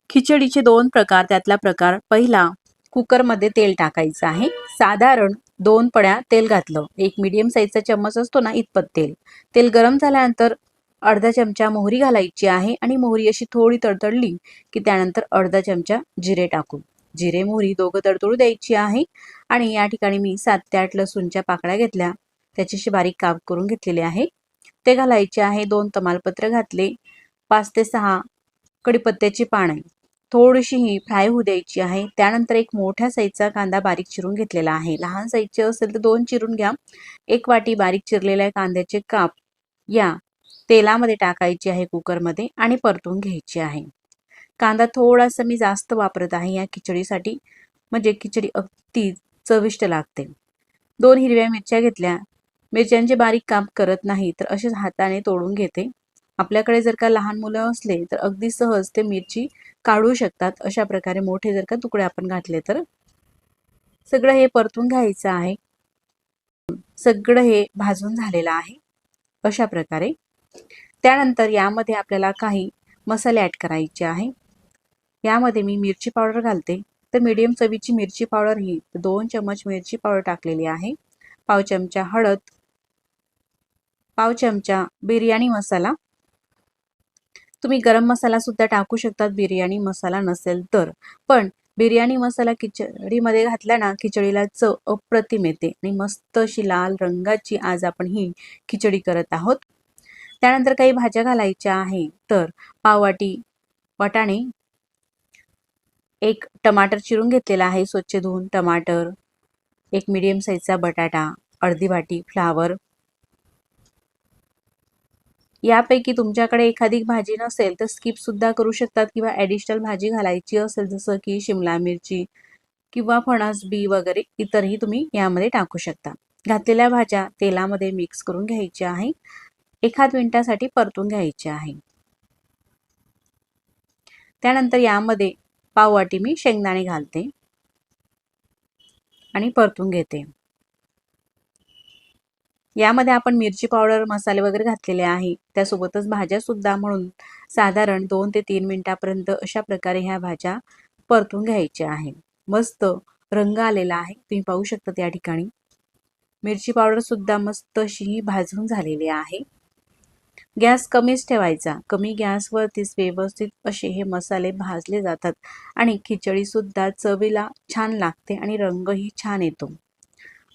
खिचडीचे दोन प्रकार, त्यातला प्रकार पहिला, कुकरमध्ये तेल टाकायचं आहे. साधारण 2 पड्या तेल घातलं. एक मीडियम साईजचा चम्मच असतो ना, इतपत तेल. तेल गरम झाल्यानंतर अर्धा चमचा मोहरी घालायची आहे आणि मोहरी अशी थोडी तडतडली की त्यानंतर अर्धा चमचा जिरे टाकू. जिरे मोहरी दोघं तडतडू द्यायची आहे. आणि या ठिकाणी मी 7 ते 8 लसूणच्या पाकळ्या घेतल्या, त्याच्याशी बारीक काप करून घेतलेले आहे, ते घालायचे आहे. 2 तमालपत्र घातले, 5 ते 6 कडीपत्त्याची पाने थोडीशी ही फ्राय होऊ द्यायची आहे. त्यानंतर एक मोठ्या साईजचा कांदा बारीक चिरून घेतलेला आहे. लहान साईजचे असेल तर 2 चिरून घ्या. 1 वाटी बारीक चिरलेल्या कांद्याचे काप या तेलामध्ये टाकायचे आहे कुकरमध्ये आणि परतून घ्यायची आहे. कांदा थोडासा मी जास्त वापरत आहे या खिचडीसाठी, म्हणजे खिचडी अगदी चविष्ट लागते. 2 हिरव्या मिरच्या घेतल्या. मिरच्यांचे बारीक काप करत नाही तर असेच हाताने तोडून घेते. आपल्याकडे जर का लहान मुलं असले तर अगदी सहज ते मिरची काढू शकतात. अशा प्रकारे मोठे जर का तुकडे आपण घातले तर. सगळं हे परतून घ्यायचं आहे. सगळं हे भाजून झालेलं आहे अशा प्रकारे. त्यानंतर यामध्ये आपल्याला काही मसाले ॲड करायचे आहे. यामध्ये मी मिरची पावडर घालते. तर मीडियम चवीची मिरची पावडर ही 2 चम्मच मिरची पावडर टाकलेली आहे. पाव चमचा हळद, पाव चमचा बिर्याणी मसाला. तुम्ही गरम मसाला सुद्धा टाकू शकतात बिर्याणी मसाला नसेल तर. पण बिर्याणी मसाला खिचडीमध्ये घातला ना, खिचडीला चव अप्रतिम येते आणि मस्त अशी लाल रंगाची आज आपण ही खिचडी करत आहोत. त्यानंतर काही भाज्या घालायच्या आहे. तर पाव वाटी वाटाणे, 1 टमाटर चिरून घेतलेला आहे स्वच्छ धुवून टमाटर, 1 मीडियम साईजचा बटाटा, अर्धी वाटी फ्लावर. यापैकी तुमच्याकडे एखादी भाजी नसेल तर स्किप सुद्धा करू शकतात किंवा ॲडिशनल भाजी घालायची असेल जसं की शिमला मिरची किंवा फणस बी वगैरे इतरही तुम्ही यामध्ये टाकू शकता. घातलेल्या भाज्या तेलामध्ये मिक्स करून घ्यायच्या आहे. 1 मिनिटासाठी परतून घ्यायचे आहे. त्यानंतर यामध्ये पाव वाटी मी शेंगदाणे घालते आणि परतून घेते. यामध्ये आपण मिरची पावडर मसाले वगैरे घातलेले आहे, त्यासोबतच भाज्या सुद्धा, म्हणून साधारण 2 ते 3 मिनिटापर्यंत अशा प्रकारे ह्या भाज्या परतून घ्यायच्या आहे. मस्त रंग आलेला आहे, तुम्ही पाहू शकता त्या ठिकाणी. मिरची पावडर सुद्धा मस्त अशी भाजून झालेली आहे. गॅस कमीच ठेवायचा. कमी गॅसवरतीच व्यवस्थित असे हे मसाले भाजले जातात आणि खिचडी सुद्धा चवीला छान लागते आणि रंगही छान येतो.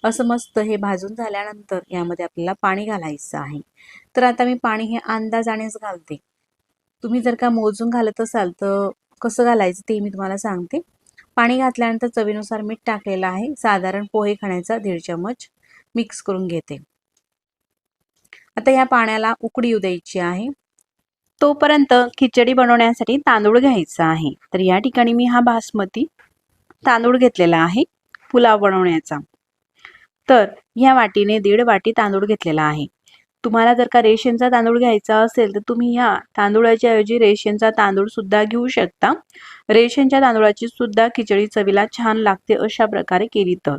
असं मस्त हे भाजून झाल्यानंतर यामध्ये आपल्याला पाणी घालायचं आहे. तर आता मी पाणी हे अंदाजानेच घालते. तुम्ही जर का मोजून घालत असाल तर कसं घालायचं ते मी तुम्हाला सांगते. पाणी घातल्यानंतर चवीनुसार मीठ टाकलेलं आहे. साधारण पोहे खाण्याचा 1.5 चम्मच मिक्स करून घेते. आता या पाण्याला उकळी येऊ द्यायची आहे. तोपर्यंत खिचडी बनवण्यासाठी तांदूळ घ्यायचा आहे. तर या ठिकाणी मी हा बासमती तांदूळ घेतलेला आहे पुलाव बनवण्याचा. तर ह्या वाटीने 1.5 वाटी तांदूळ घेतलेला आहे. तुम्हाला जर का रेशनचा तांदूळ घ्यायचा असेल तर तुम्ही ह्या तांदूळाच्या ऐवजी रेशनचा तांदूळ सुद्धा घेऊ शकता. रेशनच्या तांदूळाची सुद्धा खिचडी चवीला छान लागते अशा प्रकारे केली तर.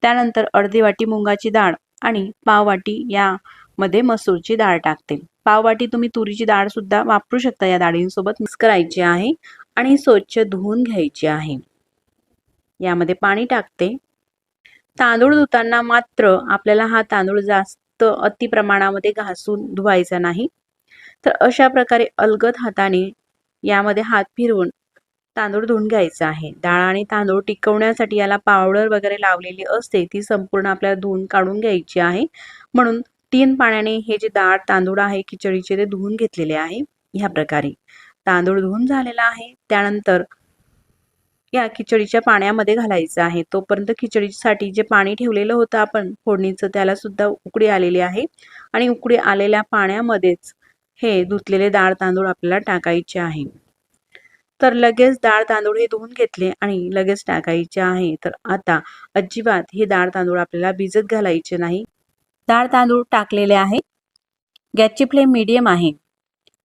त्यानंतर अर्धी वाटी मुंगाची डाळ आणि पाव वाटी यामध्ये मसूरची डाळ टाकते. पाव वाटी तुम्ही तुरीची डाळ सुद्धा वापरू शकता. या डाळींसोबत मिक्स करायची आहे आणि स्वच्छ धुवून घ्यायची आहे. यामध्ये पाणी टाकते. तांदूळ धुताना मात्र आपल्याला हा तांदूळ जास्त अति प्रमाणामध्ये घासून धुवायचा नाही. तर अशा प्रकारे अलगद हाताने यामध्ये हात फिरवून तांदूळ धुवून घ्यायचा आहे. डाळ आणि तांदूळ टिकवण्यासाठी याला पावडर वगैरे लावलेली असते, ती संपूर्ण आपल्याला धुवून काढून घ्यायची आहे. म्हणून 3 पाण्याने हे जे डाळ तांदूळ आहे खिचडीचे ते धुवून घेतलेले आहे. ह्या प्रकारे तांदूळ धुवून झालेला आहे. त्यानंतर या खिचडीच्या पाण्यामध्ये घालायचं आहे. तोपर्यंत खिचडीसाठी जे पाणी ठेवलेलं होतं आपण फोडणीचं त्याला सुद्धा उकळी आलेली आहे आणि उकळी आलेल्या पाण्यामध्येच हे धुतलेले डाळ तांदूळ आपल्याला टाकायचे आहे. तर लगेच डाळ तांदूळ हे धुवून घेतले आणि लगेच टाकायचे आहे. तर आता अजिबात हे डाळ तांदूळ आपल्याला भिजत घालायचे नाही. डाळ तांदूळ टाकलेले आहे. गॅसची फ्लेम मीडियम आहे.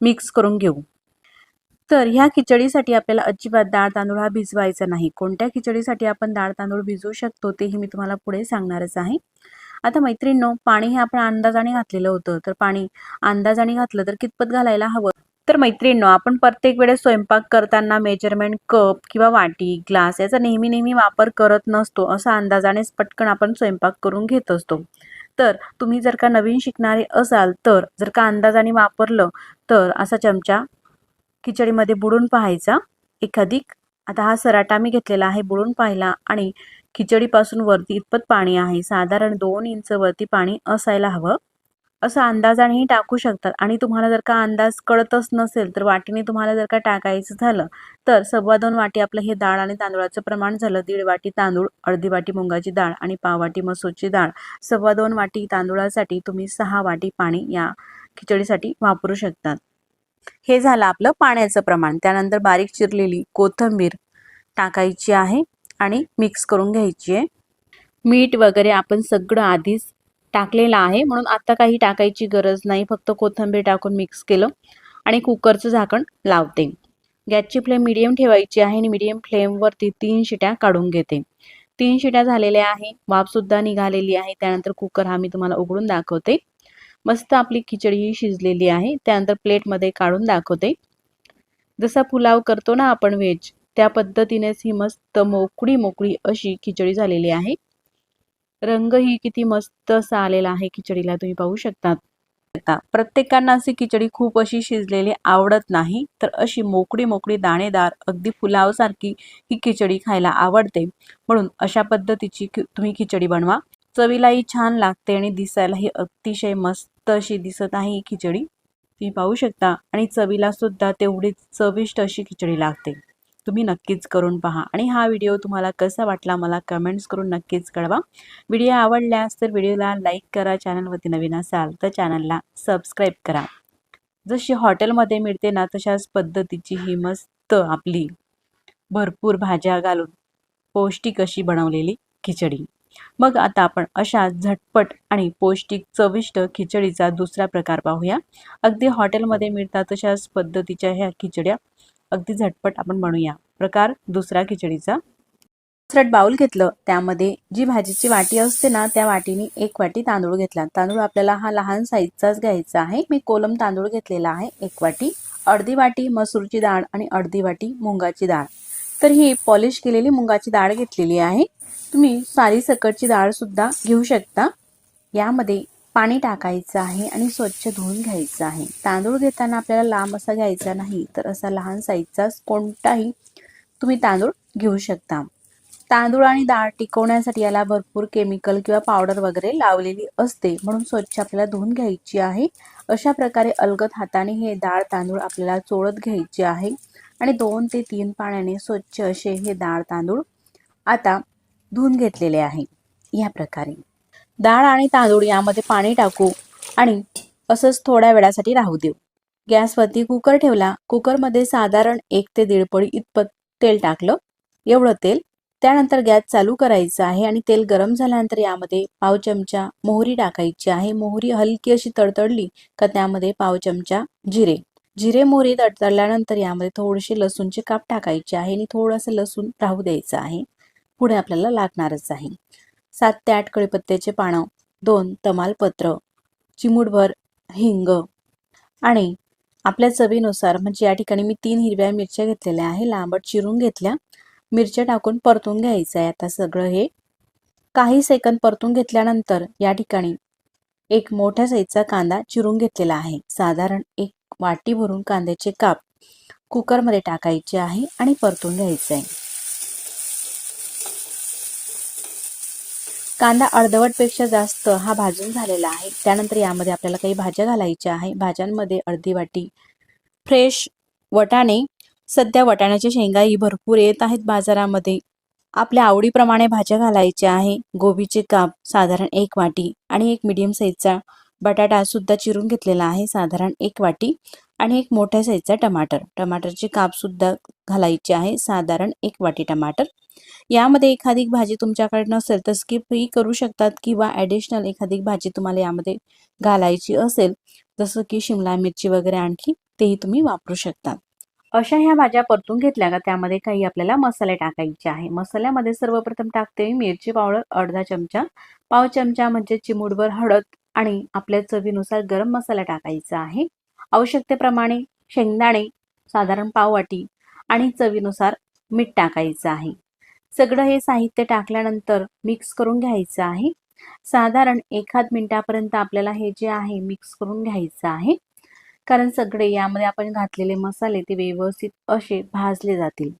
मिक्स करून घेऊ. तर ह्या खिचडीसाठी आपल्याला अजिबात डाळ तांदूळ हा भिजवायचा नाही. कोणत्या खिचडीसाठी आपण डाळ तांदूळ भिजवू शकतो तेही मी तुम्हाला पुढे सांगणारच आहे. आता मैत्रिणींनो, पाणी हे आपण अंदाजाने घातलेलं होतं. तर पाणी अंदाजाने घातलं तर कितपत घालायला हवं तर मैत्रिणींनो, आपण प्रत्येक वेळेस स्वयंपाक करताना मेजरमेंट कप किंवा वाटी, ग्लास याचा नेहमी वापर करत नसतो. असा अंदाजानेच पटकन आपण स्वयंपाक करून घेत असतो. तर तुम्ही जर का नवीन शिकणारे असाल, तर जर का अंदाजाने वापरलं तर असा चमचा खिचडीमध्ये बुडून पाहायचा एखादिक. आता हा सराटा मी घेतलेला आहे, बुडून पाहिला आणि खिचडीपासून वरती इतपत पाणी आहे. साधारण 2 इंच वरती पाणी असायला हवं. असं अंदाजानेही टाकू शकतात आणि तुम्हाला जर का अंदाज कळतच नसेल तर वाटीने तुम्हाला जर का टाकायचं झालं तर 2.25 वाटी आपलं हे डाळ आणि तांदूळाचं प्रमाण झालं. 1.5 वाटी तांदूळ, अर्धी वाटी मुगाची डाळ आणि पाव वाटी मसूरची डाळ. 2.25 वाटी तांदूळासाठी तुम्ही 6 वाटी पाणी या खिचडीसाठी वापरू शकतात. हे झालं आपलं पाण्याचं प्रमाण. त्यानंतर बारीक चिरलेली कोथिंबीर टाकायची आहे आणि मिक्स करून घ्यायची आहे. मीठ वगैरे आपण सगळं आधीच टाकलेलं आहे, म्हणून आता काही टाकायची गरज नाही. फक्त कोथिंबीर टाकून मिक्स केलं आणि कुकरचं झाकण लावते. गॅसची फ्लेम मिडियम ठेवायची आहे आणि मिडियम फ्लेमवरती 3 शिट्या काढून घेते. 3 शिट्या झालेल्या आहे, वाफसुद्धा निघालेली आहे. त्यानंतर कुकर हा मी तुम्हाला उघडून दाखवते. मस्त आपली खिचडी ही शिजलेली आहे. त्यानंतर प्लेटमध्ये काढून दाखवते. जसा पुलाव करतो ना आपण व्हेज, त्या पद्धतीनेच ही मस्त मोकळी अशी खिचडी झालेली आहे. रंग ही किती मस्त असा आलेला आहे खिचडीला, तुम्ही पाहू शकतात. प्रत्येकांना अशी खिचडी खूप अशी शिजलेली आवडत नाही, तर अशी मोकळी दाणेदार अगदी पुलावसारखी ही खिचडी खायला आवडते. म्हणून अशा पद्धतीची तुम्ही खिचडी बनवा. चवीलाही छान लागते आणि दिसायलाही अतिशय मस्त अशी दिसत आहे ही खिचडी, तुम्ही पाहू शकता. आणि चवीला सुद्धा तेवढीच चविष्ट अशी खिचडी लागते. तुम्ही नक्कीच करून पहा आणि हा व्हिडिओ तुम्हाला कसा वाटला मला कमेंट्स करून नक्कीच कळवा. व्हिडिओ आवडल्यास तर व्हिडिओला लाईक करा. चॅनलवरती नवीन असाल तर चॅनलला सबस्क्राईब करा. जशी हॉटेलमध्ये मिळते ना तशाच पद्धतीची ही मस्त आपली भरपूर भाज्या घालून पौष्टिक अशी बनवलेली खिचडी. मग आता आपण अशा झटपट आणि पौष्टिक चविष्ट खिचडीचा दुसरा प्रकार पाहूया. अगदी हॉटेलमध्ये मिळतात तशाच पद्धतीच्या ह्या खिचड्या अगदी झटपट आपण बनवूया. प्रकार दुसरा खिचडीचा. दुसरं बाउल घेतलं, त्यामध्ये जी भाजीची वाटी असते ना त्या वाटीने 1 वाटी तांदूळ घेतला. तांदूळ आपल्याला हा लहान साईजचाच घ्यायचा आहे. मी कोलम तांदूळ घेतलेला आहे 1 वाटी. अर्धी वाटी मसूरची डाळ आणि अर्धी वाटी मुगाची डाळ. तर ही पॉलिश केलेली मुगाची डाळ घेतलेली आहे. तुम्ही सारी सकटची डाळ सुद्धा घेऊ शकता. यामध्ये पाणी टाकायचं आहे आणि स्वच्छ धुवून घ्यायचं आहे. तांदूळ घेताना आपल्याला लांब असा घ्यायचा नाही, तर असा लहान साईजचा कोणताही तुम्ही तांदूळ घेऊ शकता. तांदूळ आणि डाळ टिकवण्यासाठी याला भरपूर केमिकल किंवा पावडर वगैरे लावलेली असते, म्हणून स्वच्छ आपल्याला धुवून घ्यायची आहे. अशा प्रकारे अलगद हाताने हे डाळ तांदूळ आपल्याला चोळत घ्यायचे आहे आणि 2 ते 3 पाण्याने स्वच्छ असे हे डाळ तांदूळ आता धुवून घेतलेले आहे. या प्रकारे डाळ आणि तांदूळ यामध्ये पाणी टाकू आणि असंच थोड्या वेळासाठी राहू देऊ. गॅसवरती कुकर ठेवला. कुकरमध्ये साधारण 1 ते 1.5 पळी इतपत तेल टाकलं, एवढं तेल. त्यानंतर गॅस चालू करायचा आहे आणि तेल गरम झाल्यानंतर यामध्ये पाव चमचा मोहरी टाकायची आहे. मोहरी हलकी अशी तडतडली का त्यामध्ये पाव चमचा जिरे मोहरी तडतडल्यानंतर यामध्ये थोडेसे लसूणचे काप टाकायचे आहे आणि थोडंसं लसूण राहू द्यायचं आहे. पुढे आपल्याला लागणारच आहे. 7 ते 8 कढीपत्त्याचे पानं, 2 तमालपत्र, चिमूटभर हिंग आणि आपल्या चवीनुसार, म्हणजे या ठिकाणी मी 3 हिरव्या मिरच्या घेतलेल्या आहे, लांबट चिरून घेतल्या. मिरच्या टाकून परतून घ्यायचं आहे. आता सगळं हे काही सेकंद परतून घेतल्यानंतर या ठिकाणी एक मोठ्या साईजचा कांदा चिरून घेतलेला आहे. साधारण 1 वाटी भरून कांद्याचे काप कुकरमध्ये टाकायचे आहे आणि परतून घ्यायचे आहे. कांदा अर्धवटपेक्षा जास्त हा भाजून झालेला आहे. त्यानंतर यामध्ये आपल्याला काही भाज्या घालायच्या आहे. भाज्यांमध्ये अर्धी वाटी फ्रेश वटाणे. सध्या वटाण्याच्या शेंगाही भरपूर येत आहेत बाजारामध्ये. आपल्या आवडीप्रमाणे भाज्या घालायच्या आहे. गोबीचे काप साधारण 1 वाटी आणि एक मीडियम साईजचा बटाटा सुद्धा चिरून घेतलेला आहे साधारण 1 वाटी आणि एक मोठ्या साईजचा टमाटरचे काप सुद्धा घालायचे आहे साधारण 1 वाटी टमाटर. यामध्ये एखादी भाजी तुमच्याकडे नसेल तर स्किपही करू शकतात किंवा ॲडिशनल एखादी भाजी तुम्हाला यामध्ये घालायची असेल जसं की शिमला मिरची वगैरे आणखी तेही तुम्ही वापरू शकता. अशा ह्या भाज्या परतून घेतल्या का त्यामध्ये काही आपल्याला मसाले टाकायचे आहे. मसाल्यामध्ये सर्वप्रथम टाकते मिरची पावडर अर्धा चमचा, पाव चमचा म्हणजे चिमूटभर हळद आणि आपल्या चवीनुसार गरम मसाला टाकायचा आहे. आवश्यकतेप्रमाणे शेंगदाणे साधारण पाव वाटी आणि चवीनुसार मीठ टाकायचं आहे. सगळं हे साहित्य टाकल्यानंतर मिक्स करून घ्यायचं आहे. साधारण 1 मिनिटापर्यंत आपल्याला हे जे आहे मिक्स करून घ्यायचं आहे. कारण सगळे यामध्ये आपण घातलेले मसाले ते व्यवस्थित असे भाजले जातील.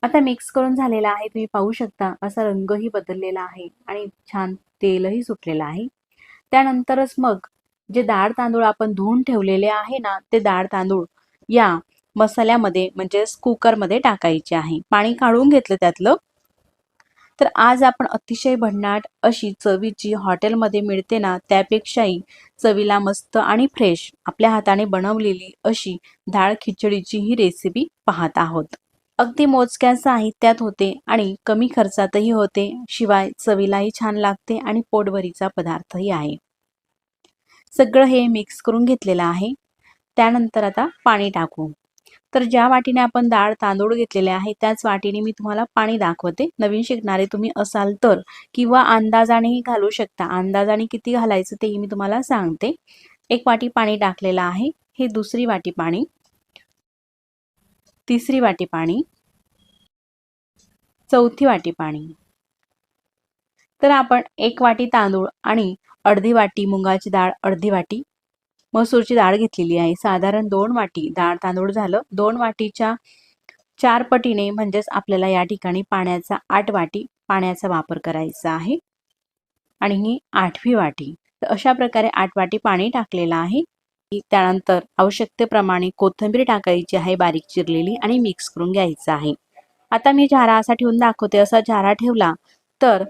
आता मिक्स करून झालेला आहे. तुम्ही पाहू शकता असा रंगही बदललेला आहे आणि छान तेलही सुटलेलं आहे. त्यानंतरच मग जे डाळ तांदूळ आपण धुवून ठेवलेले आहे ना, ते डाळ तांदूळ या मसाल्यामध्ये म्हणजेच कुकरमध्ये टाकायचे आहे. पाणी काढून घेतलं त्यातलं. तर आज आपण अतिशय भन्नाट अशी चवीची हॉटेलमध्ये मिळते ना, त्यापेक्षाही चवीला मस्त आणि फ्रेश आपल्या हाताने बनवलेली अशी डाळ खिचडीची ही रेसिपी पाहत आहोत. अगदी मोजक्या साहित्यात होते आणि कमी खर्चातही होते. शिवाय चवीलाही छान लागते आणि पोटभरीचा पदार्थही आहे. सगळं हे मिक्स करून घेतलेलं आहे. त्यानंतर आता पाणी टाकू. तर ज्या वाटीने आपण डाळ तांदूळ घेतलेले आहे त्याच वाटीने मी तुम्हाला पाणी दाखवते. नवीन शिकणारे तुम्ही असाल तर किंवा अंदाजानेही घालू शकता. अंदाजाने किती घालायचं तेही मी तुम्हाला सांगते. 1 वाटी पाणी टाकलेलं आहे. हे 2री वाटी पाणी, 3री वाटी पाणी, 4थी वाटी पाणी. तर आपण 1 वाटी तांदूळ आणि अर्धी वाटी मुगाची डाळ, अर्धी वाटी मसूरची डाळ घेतलेली आहे. साधारण 2 वाटी डाळ तांदूळ झालं. 2 वाटीच्या 4 पटीने म्हणजेच आपल्याला या ठिकाणी पाण्याचा 8 वाटी पाण्याचा वापर करायचा आहे. आणि ही 8वी वाटी. तर अशा प्रकारे 8 वाटी पाणी टाकलेलं आहे. त्यानंतर आवश्यकतेप्रमाणे कोथिंबीर टाकायची आहे बारीक चिरलेली आणि मिक्स करून घ्यायचं आहे. आता मी झारा असा ठेवून दाखवते. असा झारा ठेवला तर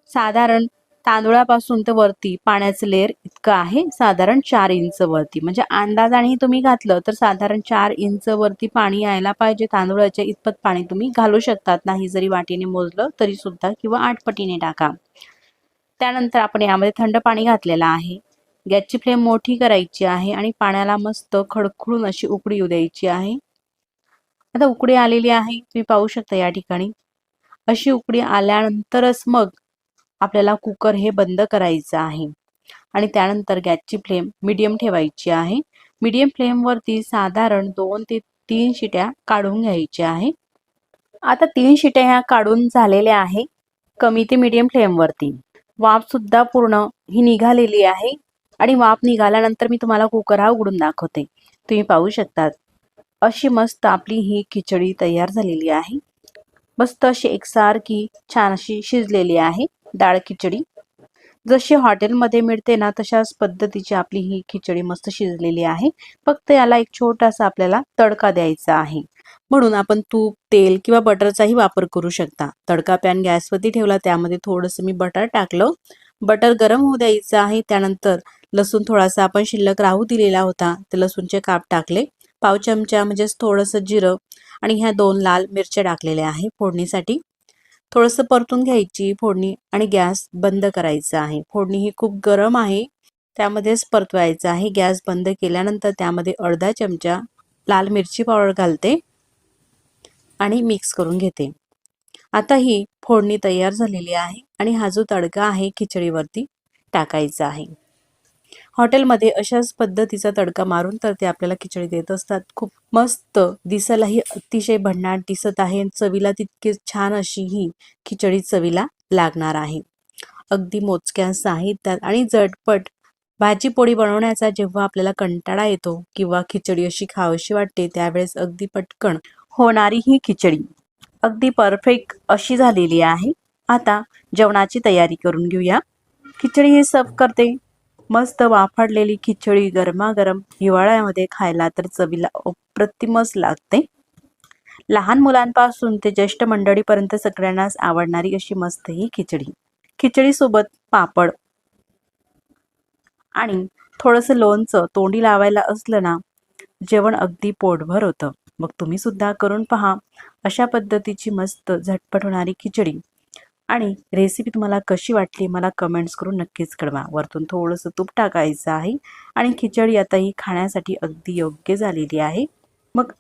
साधारण तांदूळापासून तर वरती पाण्याचं लेअर इतकं आहे, साधारण 4 इंच वरती. म्हणजे अंदाजाने तुम्ही घातलं तर साधारण 4 इंच वरती पाणी यायला पाहिजे. तांदूळाच्या इतपत पाणी तुम्ही घालू शकतात. नाही जरी वाटीने मोजलं तरी सुद्धा किंवा 8 पटीने टाका. त्यानंतर आपण यामध्ये थंड पाणी घातलेलं आहे. गॅसची फ्लेम मोठी करायची आहे आणि पाण्याला मस्त खडखडून अशी उकळी येऊ द्यायची आहे. आता उकळी आलेली आहे. तुम्ही पाहू शकता या ठिकाणी. अशी उकळी आल्यानंतरच मग आपल्याला कुकर हे बंद करायचं आहे आणि त्यानंतर गॅसची फ्लेम मीडियम ठेवायची आहे. मीडियम फ्लेमवरती साधारण 2 ते 3 शिट्या काढून घ्यायच्या आहे. आता 3 शिट्या ह्या काढून झालेल्या आहे कमी ते मीडियम फ्लेमवरती. वाफ सुद्धा पूर्ण ही निघालेली आहे आणि वाफ निघाल्यानंतर मी तुम्हाला कुकर हा उघडून दाखवते. तुम्ही पाहू शकतात अशी मस्त आपली ही खिचडी तयार झालेली आहे. मस्त अशी एकसारखी छान अशी शिजलेली आहे डाळ खिचडी. जशी हॉटेलमध्ये मिळते ना तशाच पद्धतीची आपली ही खिचडी मस्त शिजलेली आहे. फक्त याला एक छोटासा आपल्याला तडका द्यायचा आहे. म्हणून आपण तूप, तेल किंवा बटरचाही वापर करू शकता. तडका पॅन गॅसवरती ठेवला, त्यामध्ये थोडंसं मी बटर टाकलं. बटर गरम होऊ द्यायचं आहे. त्यानंतर लसूण थोडासा आपण शिल्लक राहू दिलेला होता, ते लसूणचे काप टाकले. पाव चमचा म्हणजेच थोडंसं जिरं आणि ह्या 2 लाल मिरच्या टाकलेल्या आहे फोडणीसाठी. थोडंसं परतून घ्यायची फोडणी आणि गॅस बंद करायचा आहे. फोडणी ही खूप गरम आहे त्यामध्येच परतवायचं आहे. गॅस बंद केल्यानंतर त्यामध्ये अर्धा चमचा लाल मिरची पावडर घालते आणि मिक्स करून घेते. आता ही फोडणी तयार झालेली आहे आणि हा जो तडका आहे खिचडीवरती टाकायचा आहे. हॉटेलमध्ये अशाच पद्धतीचा तडका मारून तर ते आपल्याला खिचडी देत असतात. खूप मस्त, दिसायलाही अतिशय भन्नाट दिसत आहे. चवीला तितकी छान अशी ही खिचडी चवीला लागणार आहे. अगदी मोजक्या साहित्यात आणि झटपट भाजी पोळी बनवण्याचा जेव्हा आपल्याला कंटाळा येतो किंवा खिचडी अशी खावीशी वाटते त्यावेळेस अगदी पटकन होणारी ही खिचडी अगदी परफेक्ट अशी झालेली आहे. आता जेवणाची तयारी करून घेऊया. खिचडी ही सर्व करते. मस्त वाफाडलेली खिचडी गरमागरम हिवाळ्यामध्ये खायला तर चवीला अप्रतिमच लागते. लहान मुलांपासून ते ज्येष्ठ मंडळीपर्यंत सगळ्यांनाच आवडणारी अशी मस्त ही खिचडी. खिचडीसोबत पापड आणि थोडंसं लोणचं तोंडी लावायला असलं ना, जेवण अगदी पोटभर होतं. मग तुम्ही सुद्धा करून पहा अशा पद्धतीची मस्त झटपट होणारी खिचडी. आणि रेसिपी तुम्हाला कशी वाटली मला कमेंट्स करून नक्कीच कळवा. वरतून थोडंसं तूप टाकायचं आहे आणि खिचडी आता ही खाण्यासाठी अगदी योग्य झालेली आहे. मग